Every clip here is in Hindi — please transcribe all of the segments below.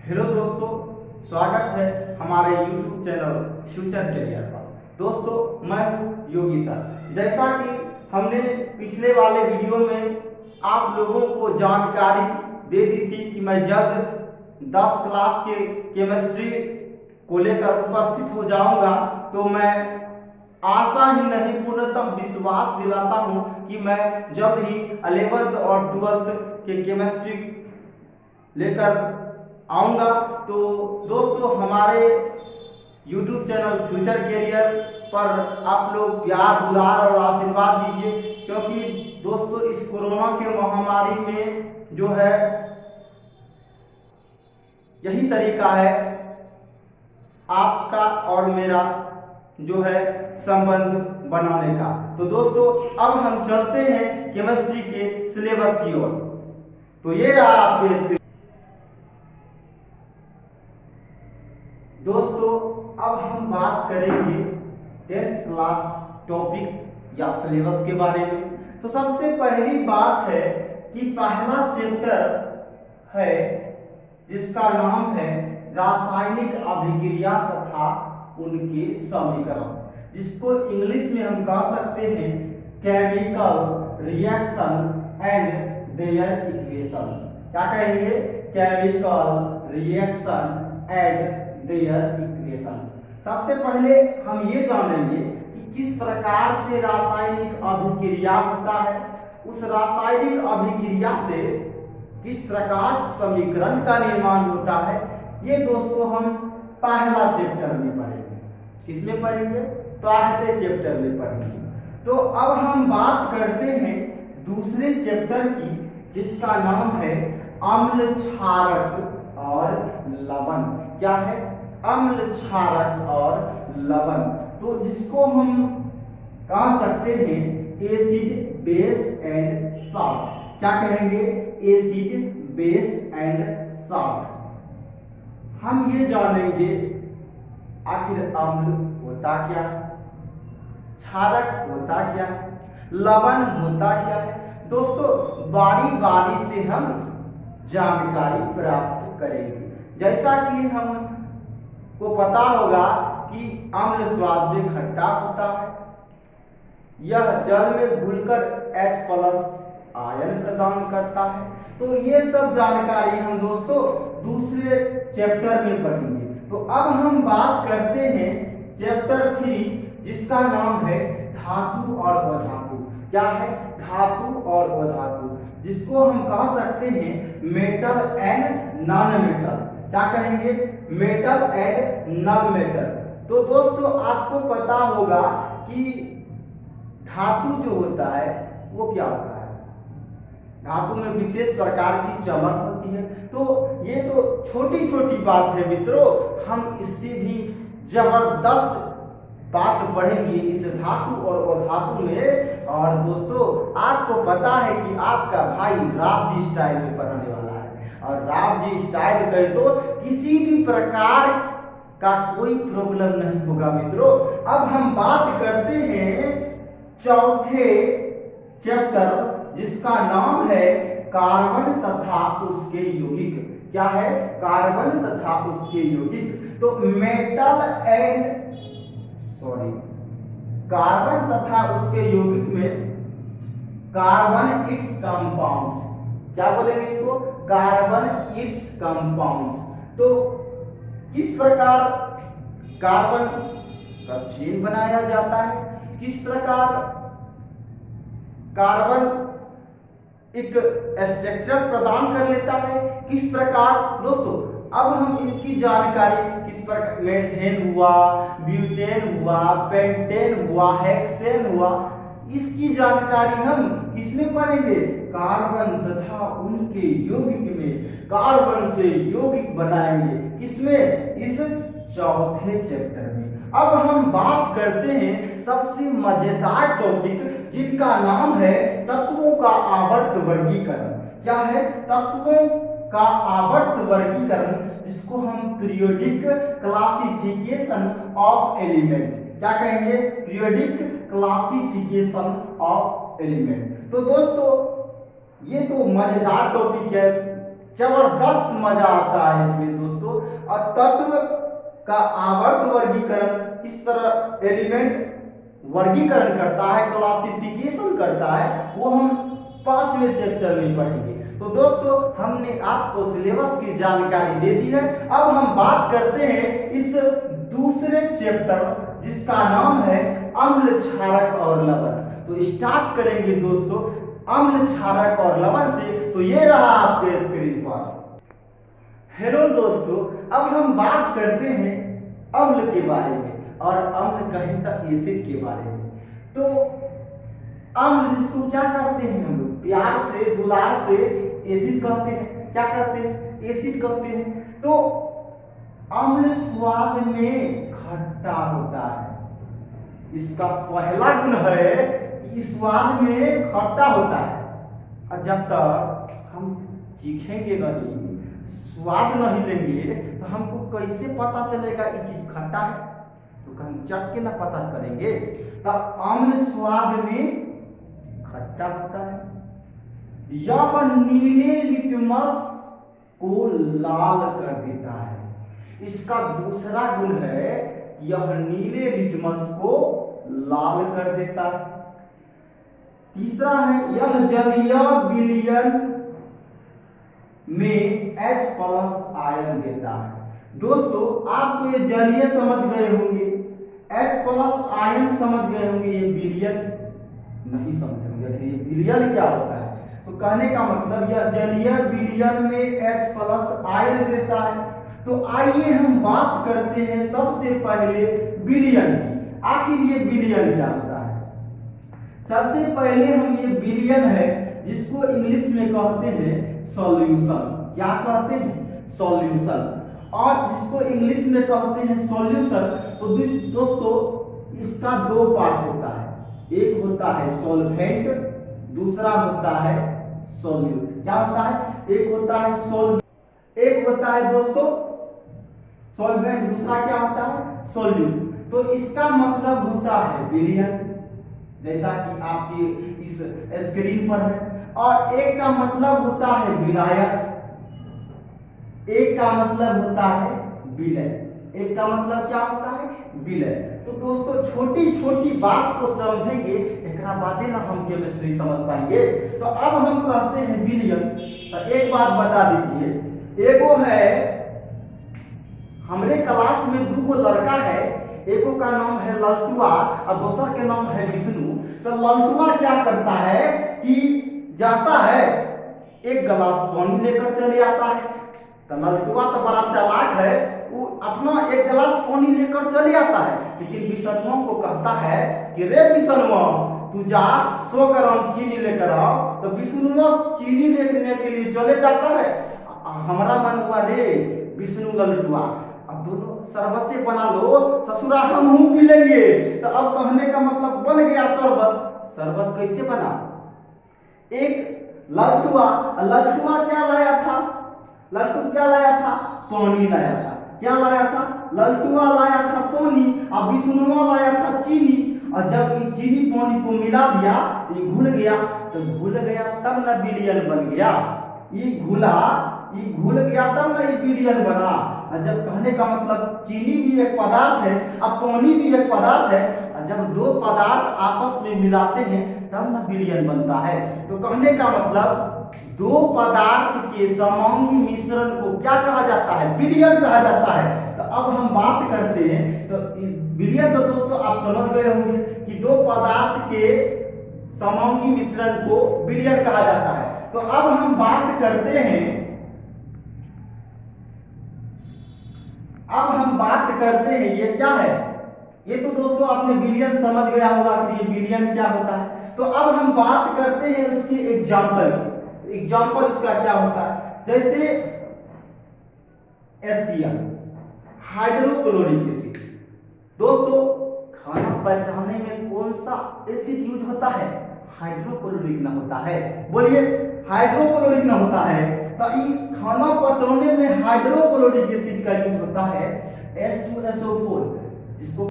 हेलो दोस्तों, स्वागत है हमारे YouTube चैनल फ्यूचर कैरियर पर। दोस्तों, मैं हूं योगी सर। जैसा कि हमने पिछले वाले वीडियो में आप लोगों को जानकारी दे दी थी कि मैं जल्द 10 क्लास के केमिस्ट्री को लेकर उपस्थित हो जाऊंगा, तो मैं आशा ही नहीं पूर्णतः विश्वास दिलाता हूं कि मैं जल्द ही 11th और 12th के केमिस्ट्री लेकर आऊँगा। तो दोस्तों, हमारे YouTube चैनल फ्यूचर कैरियर पर आप लोग प्यार दुलार और आशीर्वाद दीजिए, क्योंकि दोस्तों इस कोरोना के महामारी में जो है यही तरीका है आपका और मेरा जो है संबंध बनाने का। तो दोस्तों, अब हम चलते हैं केमिस्ट्री के सिलेबस की ओर। तो ये रहा आपके स्क्रीन। दोस्तों, अब हम बात करेंगे 10th क्लास टॉपिक या सिलेबस के बारे में। तो सबसे पहली बात है कि पहला चैप्टर है जिसका नाम है रासायनिक अभिक्रिया तथा उनके समीकरण, जिसको इंग्लिश में हम कह सकते हैं chemical reaction and their equations. क्या कहेंगे? Chemical reaction and their equations. सबसे पहले हम ये जानेंगे कि किस प्रकार से रासायनिक अभिक्रिया होता है, उस रासायनिक अभिक्रिया से किस प्रकार समीकरण का निर्माण होता है। ये दोस्तों हम पहला चैप्टर में पढ़ेंगे। किसमें पढ़ेंगे? पहले चैप्टर में पढ़ेंगे। तो अब हम बात करते हैं दूसरे चैप्टर की, जिसका नाम है अम्ल क्षारक और लवण। क्या है? अम्ल क्षारक और लवण। तो जिसको हम कह सकते हैं एसिड बेस एंड सॉल्ट। क्या कहेंगे? Acid base and salt. हम ये जानेंगे आखिर अम्ल होता क्या है, क्षारक होता क्या है, लवण होता क्या है। दोस्तों, बारी बारी से हम जानकारी प्राप्त करेंगे। जैसा कि हम को पता होगा कि अम्ल स्वाद में खट्टा होता है, यह जल में घुलकर H+ आयन प्रदान करता है। तो ये सब जानकारी हम दोस्तों दूसरे चैप्टर में पढ़ेंगे। तो अब हम बात करते हैं चैप्टर 3, जिसका नाम है धातु और अधातु। क्या है? धातु और अधातु, जिसको हम कह सकते हैं मेटल एंड नॉन मेटल। क्या कहेंगे? Metal and non metal. तो दोस्तों, आपको पता होगा कि धातु जो होता है वो क्या होता है? धातु में विशेष प्रकार की चमक होती है। तो ये तो छोटी छोटी बात है मित्रों, हम इससे भी जबरदस्त बात पढ़ेंगे इस धातु और अधातु में। और दोस्तों, आपको पता है कि आपका भाई राव जी स्टाइल में पढ़ने वाला है, और राव जी स्टाइल कहे तो किसी भी प्रकार का कोई प्रॉब्लम नहीं होगा मित्रों। अब हम बात करते हैं चौथे चैप्टर, जिसका नाम है कार्बन तथा उसके यौगिक। क्या है? कार्बन तथा उसके यौगिक। तो कार्बन तथा उसके यौगिक में कार्बन इट्स कंपाउंड्स। क्या बोलेंगे इसको? Carbon it's compounds. तो किस प्रकार कार्बन का चेन बनाया जाता है, किस प्रकार कार्बन एक स्ट्रक्चर प्रदान कर लेता है, किस प्रकार। दोस्तों, अब हम इनकी जानकारी किस प्रकार, मेथेन हुआ, ब्यूटेन हुआ, पेंटेन हुआ, हेक्सेन हुआ, इसकी जानकारी हम किसमें पढ़ेंगे? कार्बन तथा उनके यौगिक में कार्बन से यौगिक बनाएंगे। किसमें? इस चौथे चैप्टर में। अब हम बात करते हैं सबसे मजेदार टॉपिक, जिनका नाम है तत्वों का आवर्त वर्गीकरण। क्या है? तत्वों का आवर्त वर्गीकरण, जिसको हम पीरियोडिक क्लासिफिकेशन ऑफ एलिमेंट। क्या कहेंगे? Periodic classification of element. तो दोस्तों, ये तो मजेदार टॉपिक है, जबरदस्त मजा आता है इसमें दोस्तों। और तत्व का आवर्त वर्गीकरण इस तरह एलिमेंट वर्गीकरण करता है, क्लासिफिकेशन करता है, वो हम 5वें चैप्टर में पढ़ेंगे। तो दोस्तों हमने आपको सिलेबस की जानकारी दे दी है। अब हम बात करते हैं इस दूसरे चैप्टर जिसका नाम है अम्ल, क्षारक और लवण। तो स्टार्ट करेंगे दोस्तों अम्ल, क्षारक और लवण से। तो ये रहा आपके स्क्रीन पर। हेलो दोस्तों, अब हम बात करते हैं अम्ल के बारे में और अम्ल कहें तो एसिड के बारे में। तो अम्ल जिसको क्या कहते हैं हम लोग प्यार से दुलार से एसिड कहते हैं। क्या कहते हैं? एसिड कहते हैं। तो अम्ल स्वाद में खट्टा होता है। इसका पहला गुण है कि स्वाद में खट्टा होता है। और जब तक हम चीखेंगे नहीं, स्वाद नहीं लेंगे, तो हमको कैसे पता चलेगा ये चीज खट्टा है? तो हम चख के ना पता करेंगे। तो अम्ल स्वाद में खट्टा होता है। यह नीले लिटमस को लाल कर देता है। इसका दूसरा गुण है यह नीले लिटमस को लाल कर देता है। तीसरा है यह जलीय विलयन में H+ आयन देता है। दोस्तों आप तो ये जलीय समझ गए होंगे, H+ आयन समझ गए होंगे, ये विलयन नहीं समझ होंगे कि ये विलयन क्या होता है। तो कहने का मतलब यह जलीय विलयन में H+ आयन देता है। तो आइए हम बात करते हैं सबसे पहले विलयन की। आखिर ये विलयन क्या होता है? सबसे पहले हम ये विलयन है जिसको इंग्लिश में कहते हैं सॉल्यूशन। क्या कहते हैं? सॉल्यूशन। और जिसको इंग्लिश में कहते हैं सॉल्यूशन। तो दोस्तों इसका दो पार्ट होता है। एक होता है सॉल्वेंट, दूसरा होता है सॉल्यूट। क्या होता है? एक होता है एक होता है दोस्तों सॉल्वेंट, दूसरा क्या होता है? सॉल्यूट। तो इसका मतलब होता है विलयन, जैसा कि आपके इस स्क्रीन पर है। और एक का मतलब होता है विलायक, एक का मतलब होता है विलय। एक का मतलब क्या होता है? विलय। तो दोस्तों छोटी छोटी बात को समझेंगे, एक बातें ना हम केमिस्ट्री समझ पाएंगे। तो अब हम कहते हैं विलयन। तो एक बात बता दीजिए, एगो है हमारे क्लास में दो लड़का है, एको का नाम है ललटुआ और दूसरा के नाम है विष्णु। तो ललटुआ क्या करता है कि जाता है एक गिलास पानी लेकर चले आता है। तो ललटुआ तो बड़ा चालाक है, वो अपना एक गिलास पानी लेकर चले आता है। लेकिन विष्णुआ को कहता है कि रे विष्णुआ तू जा 100 ग्राम चीनी लेकर आओ। तो विष्णुआ चीनी लेने के लिए चले जाता है। हमारा मन हुआ रे विष्णु ललटुआ अब दोनों शरबते बना लो, ससुरा हम पी लेंगे। तो अब कहने का मतलब बन गया शरबत। शरबत कैसे बना? एक ललटुआ क्या लाया था? ललटू क्या लाया था? पानी लाया था। क्या लाया था? ललटुआ लाया था पानी और विष्णुआ लाया था चीनी। और जब ये चीनी पानी को मिला दिया, ये घुल गया। तो घुल गया तब ना विलयन बन गया। ये घुल गया तब ना ये विलयन बना। जब कहने का मतलब चीनी भी एक पदार्थ है और पानी भी एक पदार्थ है, और जब दो पदार्थ आपस में मिलाते हैं तब ना विलयन बनता है। तो कहने का मतलब दो पदार्थ के समांगी मिश्रण को क्या कहा जाता है? विलयन कहा जाता है। तो अब हम बात करते हैं, तो विलयन तो दोस्तों आप समझ गए होंगे कि दो पदार्थ के समांगी मिश्रण को विलयन कहा जाता है। तो अब हम बात करते हैं ये क्या है? ये तो दोस्तों आपने विलयन समझ गया होगा कि ये विलयन क्या होता है। तो अब हम बात करते हैं उसके एग्जाम्पल उसका क्या होता है। जैसे HCl हाइड्रोक्लोरिक एसिड। दोस्तों खाना पचाने में कौन सा एसिड यूज होता है? हाइड्रोक्लोरिक ना होता है। बोलिए, हाइड्रोक्लोरिक ना होता है। तो ये खाना पचाने में हाइड्रोक्लोरिक एसिड का यूज होता है H2SO4, जिसको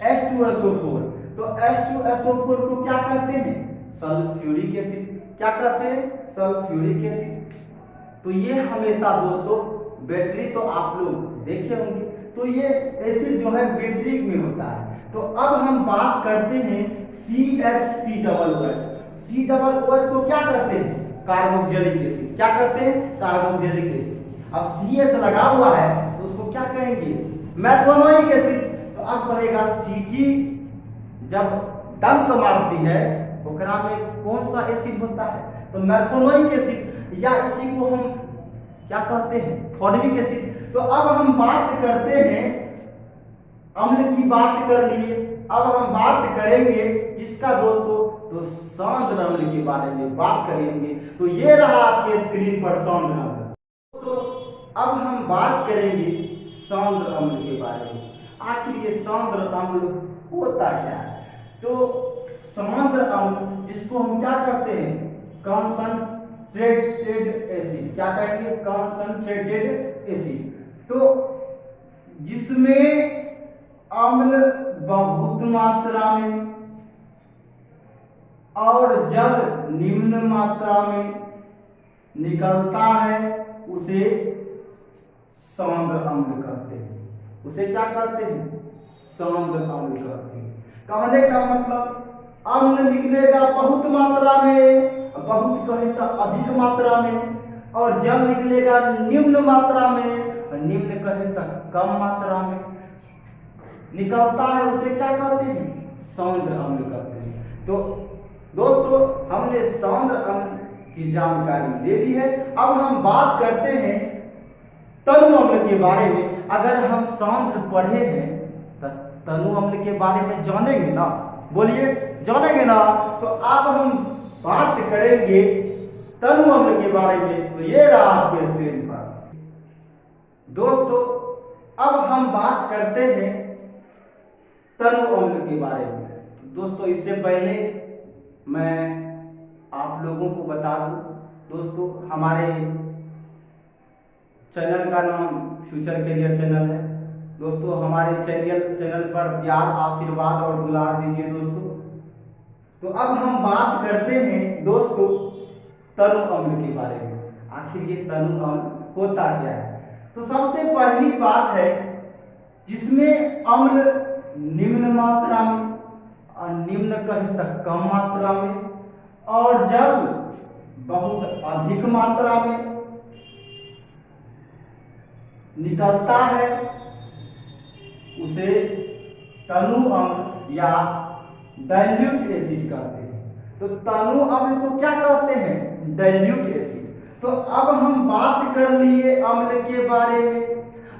H2SO4। तो H2SO4 को क्या कहते हैं? Sulphuric acid. क्या कहते हैं? Sulphuric acid. तो ये हमेशा दोस्तों बैटरी तो आप लोग देखे होंगे, तो ये एसिड जो है बैटरी में होता है। तो अब हम बात करते हैं CH3OH। COOH को क्या कहते हैं? Carboxylic acid. क्या कहते हैं? Carboxylic acid. अब CH लगा हुआ है तो उसको क्या कहेंगे? मैथोनोइक एसिड। तो अब कहेगा चींटी जब डंक मारती है ओकरा में कौन सा एसिड होता है? तो मैथोनोइक एसिड, या इसी को हम क्या कहते हैं? Formic acid. तो अब हम बात करते हैं, अम्ल की बात कर लिए, अब हम बात करेंगे किसका दोस्तों? तो सौंद्र अम्ल के बारे में बात करेंगे। तो ये रहा आपके स्क्रीन पर सौंद्र अम्ल। तो अब हम बात करेंगे सौंद्र अम्ल के बारे में। आखिर ये सौंद्र अम्ल होता क्या है? तो सौंद्र अम्ल जिसको हम क्या कहते हैं? Concentrated acid. क्या कहेंगे? Concentrated acid. तो जिसमें अम्ल बहुत मात्रा में और जल निम्न मात्रा में निकलता है उसे सौंद्र अम्ल कहते हैं। उसे क्या कहते हैं? सौंद्र अम्ल कहते हैं। कहने का मतलब अम्ल निकलेगा बहुत मात्रा में, बहुत कहे तो अधिक मात्रा में, और जल निकलेगा निम्न मात्रा में, और निम्न कहे तो कम मात्रा में निकलता है, उसे क्या कहते हैं? सौंद्र अम्ल कहते हैं। तो दोस्तों हमने सौंद्र अम्ल की जानकारी दे दी है। अब हम बात करते हैं तनु अम्ल के बारे में। अगर हम सौंद्र पढ़े हैं तो तनु अम्ल के बारे में जानेंगे ना? बोलिए, जानेंगे ना? तो अब हम बात करेंगे तनु अम्ल के बारे में। तो ये रहा आपके स्क्रीन पर दोस्तों। अब हम बात करते हैं तनु अम्ल के बारे में। दोस्तों इससे पहले मैं आप लोगों को बता दूं, दोस्तों हमारे चैनल का नाम फ्यूचर करियर चैनल है। दोस्तों हमारे चैनल पर प्यार, आशीर्वाद और दुलार दीजिए दोस्तों। तो अब हम बात करते हैं दोस्तों तनु अम्ल के बारे में। आखिर ये तनु अम्ल होता क्या है? तो सबसे पहली बात है जिसमें अम्ल निम्न मात्रा में, और निम्न कहे तो कम मात्रा में, और जल बहुत अधिक मात्रा में निकलता है उसे तनु अम्ल या डाइल्यूट एसिड कहते हैं। तो तनु अम्ल को क्या कहते हैं? Dilute acid. तो अब हम बात कर लिए अम्ल के बारे में।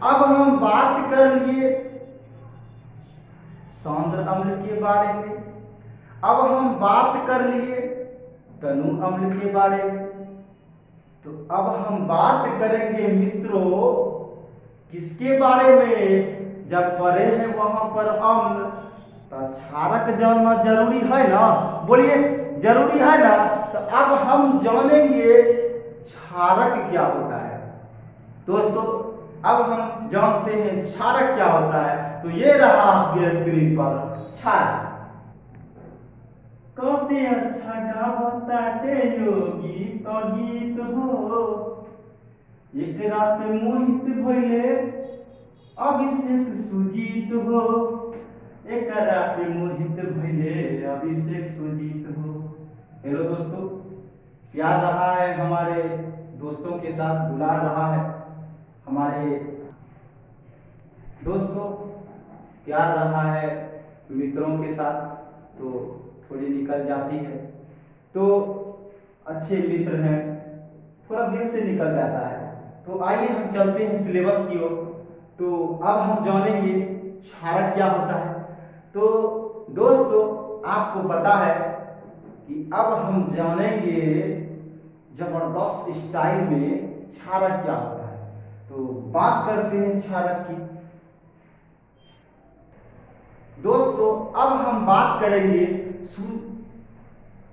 अब हम बात कर लिए सौंद्र अम्ल के बारे में। अब हम बात कर लिए तनु अम्ल के बारे में। तो अब हम बात करेंगे मित्रों किसके बारे में? जब पढ़े हैं वहां पर अम्ल तो क्षारक जानना जरूरी है ना? बोलिए, जरूरी है ना? तो अब हम जानेंगे क्षारक क्या होता है। दोस्तों अब हम जानते हैं क्षारक क्या होता है। तो ये रहा आपके स्क्रीन पर क्षारक। कहते अच्छा गावताटे योगी तो गीत हो, एकरा पे मोहित भइले अभिषेक सुजीत हो, एकरा पे मोहित भइले अभिषेक सुजीत हो। हेलो दोस्तों, प्यार रहा है हमारे दोस्तों के साथ, दुलार रहा है हमारे दोस्तों, प्यार रहा है मित्रों के साथ, तो थोड़ी निकल जाती है। तो अच्छे मित्र हैं, थोड़ा दिल से निकल जाता है। तो आइए हम चलते हैं सिलेबस की ओर। तो अब हम जानेंगे क्षारक क्या होता है। तो दोस्तों आपको पता है कि अब हम जानेंगे जबरदस्त स्टाइल में क्षारक क्या होता है। तो बात करते हैं क्षारक की। दोस्तों अब हम बात करेंगे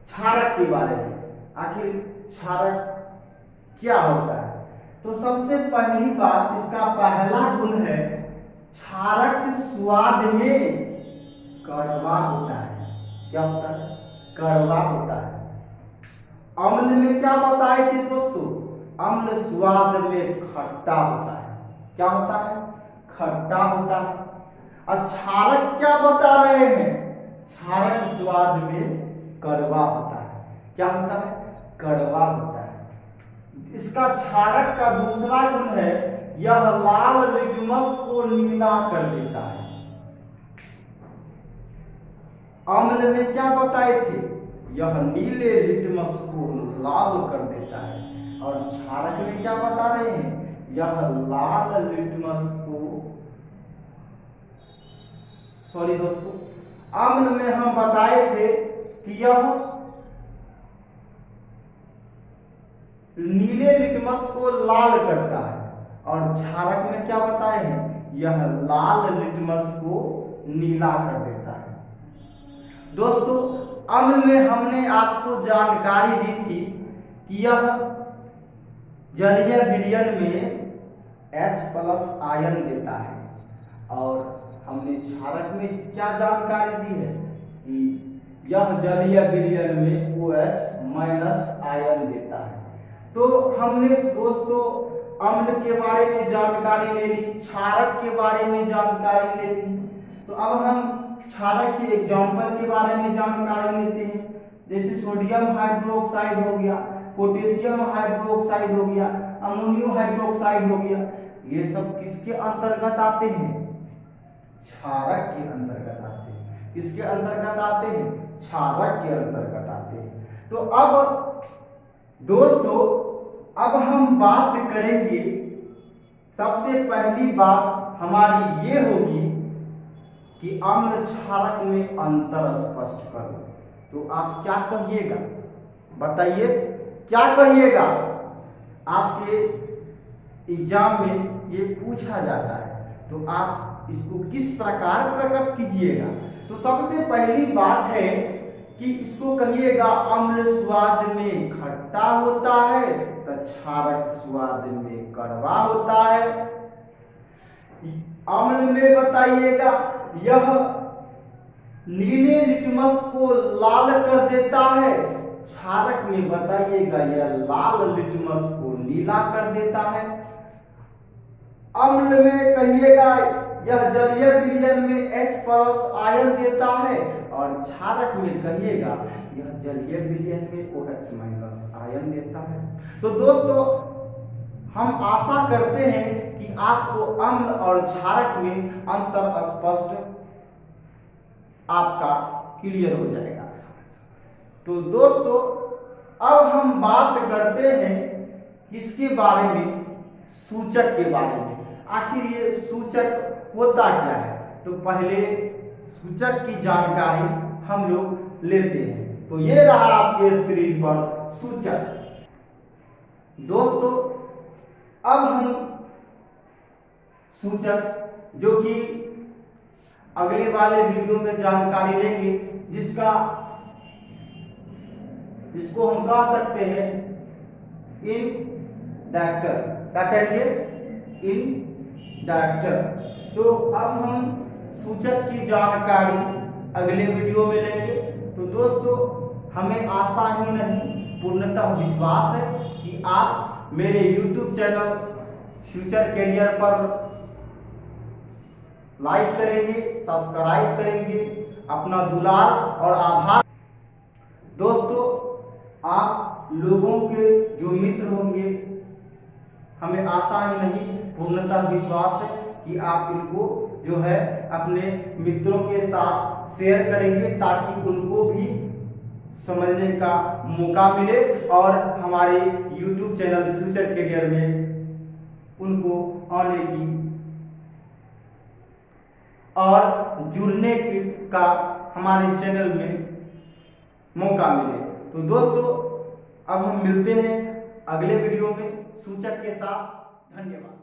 क्षारक के बारे में। आखिर क्षारक क्या होता है? तो सबसे पहली बात, इसका पहला गुण है क्षारक स्वाद में कड़वा होता है। क्या होता है? कड़वा होता है। अम्ल में क्या बताए थे दोस्तों? अम्ल स्वाद में खट्टा होता है। क्या होता है? खट्टा होता है। और क्षारक क्या बता रहे हैं? क्षारक स्वाद में कड़वा होता है। क्या होता है? कड़वा होता है। इसका क्षारक का दूसरा गुण है, यह लाल लिटमस को नीला कर देता है। अम्ल में क्या बताए थे? यह नीले लिटमस को लाल कर देता है। और क्षारक में क्या बता रहे हैं? यह लाल लिटमस को, सॉरी दोस्तों, अम्ल में हम बताए थे कि यह नीले लिटमस को लाल करता है। और क्षारक में क्या बताए हैं? यह लाल लिटमस को नीला कर देता है। दोस्तों, अम्ल में हमने आपको जानकारी दी थी कि यह जलीय विलयन में H+ आयन देता है। और हमने क्षारक में क्या जानकारी दी है कि यह जलीय विलयन में OH- आयन देता है। तो हमने दोस्तों अम्ल के बारे में जानकारी ले ली, क्षारक के बारे में जानकारी ले ली। तो अब हम क्षारक के एग्जाम्पल के बारे में जानकारी लेते हैं। जैसे सोडियम हाइड्रोक्साइड हो गया, पोटेशियम हाइड्रोक्साइड हो गया, अमोनियम हाइड्रोक्साइड हो गया। ये सब किसके अंतर्गत आते हैं? क्षारक के अंतर्गत आते हैं। किसके अंतर्गत आते हैं? क्षारक के अंतर्गत आते हैं। तो अब दोस्तों, अब हम बात करेंगे, सबसे पहली बात हमारी ये होगी कि अम्ल क्षारक में अंतर स्पष्ट करो। तो आप क्या कहिएगा? बताइए, क्या कहिएगा? आपके एग्जाम में ये पूछा जाता है, तो आप इसको किस प्रकार प्रकट कीजिएगा? तो सबसे पहली बात है कि इसको कहिएगा अम्ल स्वाद में खट्टा होता है, तो क्षारक स्वाद में कड़वा होता है। अम्ल में बताइएगा यह नीले लिटमस को लाल कर देता है। क्षारक में बताइएगा यह लाल लिटमस को नीला कर देता है। अम्ल में कहिएगा यह जलीय विलयन में H+ आयन देता है। और क्षारक में कहिएगा यह जलीय विलयन में OH- आयन देता है। तो दोस्तों, हम आशा करते हैं कि आपको अम्ल और क्षारक में अंतर स्पष्ट आपका क्लियर हो जाएगा। तो दोस्तों, अब हम बात करते हैं किसके बारे में? सूचक के बारे में। आखिर ये सूचक होता क्या है? तो पहले सूचक की जानकारी हम लोग लेते हैं। तो ये रहा आपके स्क्रीन पर सूचक। दोस्तों, अब हम सूचक जो कि अगले वाले वीडियो में जानकारी लेंगे, जिसको हम कह सकते हैं इंडक्टर। क्या कहेंगे? इंडक्टर। तो अब हम सूचक की जानकारी अगले वीडियो में लेंगे। तो दोस्तों, हमें आशा ही नहीं पूर्णतः विश्वास है कि आप मेरे YouTube चैनल फ्यूचर कैरियर पर लाइक करेंगे, सब्सक्राइब करेंगे। अपना दुलार और आभार। दोस्तों, आप लोगों के जो मित्र होंगे, हमें आशा ही नहीं पूर्णतः विश्वास है कि आप इनको जो है अपने मित्रों के साथ शेयर करेंगे, ताकि उनको भी समझने का मौका मिले और हमारे YouTube चैनल फ्यूचर कैरियर में उनको आने की और जुड़ने का हमारे चैनल में मौका मिले। तो दोस्तों, अब हम मिलते हैं अगले वीडियो में सूचक के साथ। धन्यवाद।